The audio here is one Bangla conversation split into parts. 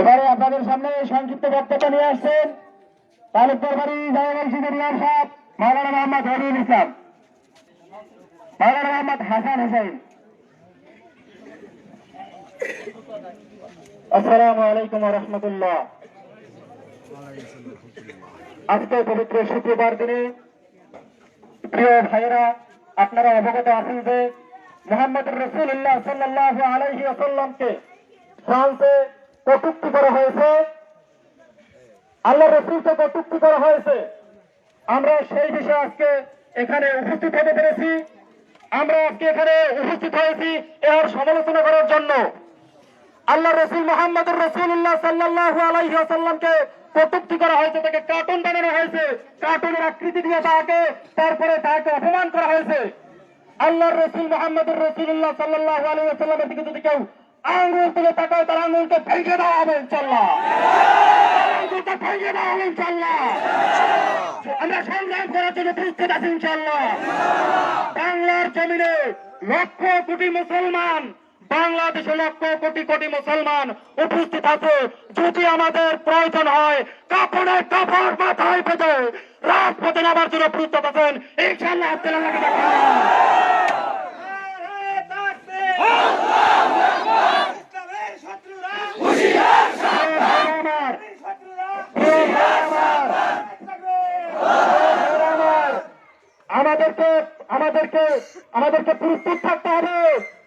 এবারে আপনাদের সামনে সংক্ষিপ্ত বক্তব্য নিয়ে আসছেন তালুকদার বাড়ি জামাল সিনিয়র সাহেব মাওলানা মোহাম্মদ রবিউল ইসলাম, মাওলানা মোহাম্মদ হাসান হোসেন। আসসালামু আলাইকুম ওয়া রাহমাতুল্লাহ। আজকে পবিত্র শুক্রবার দিনে প্রিয় ভাইয়েরা, আপনারা অবগত আছেন যে মুহাম্মদ রাসূলুল্লাহ সাল্লাল্লাহু আলাইহি ওয়াসাল্লামকে ফ্রান্সে কটূক্তি করা হয়েছে, আল্লাহ রাসূলকে কটূক্তি করা হয়েছে। আমরা সেই বিষয়ে আজকে এখানে উপস্থিত হতে পেরেছি। আমরা আজকে এখানে উপস্থিত হয়েছি এর সমালোচনা করার জন্য। আল্লাহ রাসূল মুহাম্মদ রাসূলুল্লাহ সাল্লাল্লাহু আলাইহি ওয়াসাল্লামকে কটূক্তি করা হয়েছে, তাকে কার্টুন বানানো হয়েছে, কার্টুনের আকৃতি দিয়ে তারপরে তাকে অপমান করা হয়েছে। আল্লাহ রাসূল মুহাম্মদ রাসূলুল্লাহ সাল্লাল্লাহু আলাইহি ওয়াসাল্লামের দিকে যদি কেউ আঙ্গুল তুলে তাকায়, তার আঙ্গুলকে ভেঙে দেওয়া হবে ইনশাআল্লাহ, আঙ্গুলটা ভেঙে দেওয়া হবে ইনশাআল্লাহ। আমরা সংগ্রাম করার জন্য প্রস্তুত আছি ইনশাআল্লাহ। বাংলার জমিনে লক্ষ কোটি মুসলমান, বাংলাদেশে লক্ষ কোটি কোটি মুসলমান উপস্থিত আছে। যদি আমাদের প্রয়োজন হয় কাপড়ে কাপড় মাথায় পেতে রাজপথে নামার জন্য প্রস্তুত আছেন ইনশাআল্লাহ। আব্দুল্লাহকে দেখান। আমাদেরকে প্রস্তুত থাকতে হবে।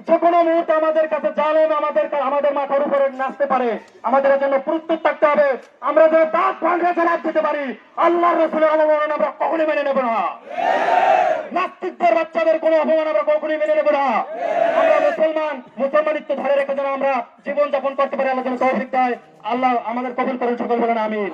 যে কোনো মুহূর্তে আমাদের কাছে জালেম আমাদের মাথার উপরে নাচতে পারে, আমাদের জন্য প্রস্তুত থাকতে হবে। আমরা যেন দাঁত ভাঙে জবাব দিতে পারি। আল্লাহর রাসূলের অপমান আমরা কখনোই মেনে নেব না। নাস্তিকদের বাচ্চাদের কোনো অপমান আমরা কখনোই মেনে নেব না। আমরা মুসলমানিত্ব ধরে রেখে যেন আমরা জীবন যাপন করতে পারি। আল্লাহ যেন তৌফিক দেয়। আল্লাহ আমাদের কবুল করেন, সকল বলেন আমিন।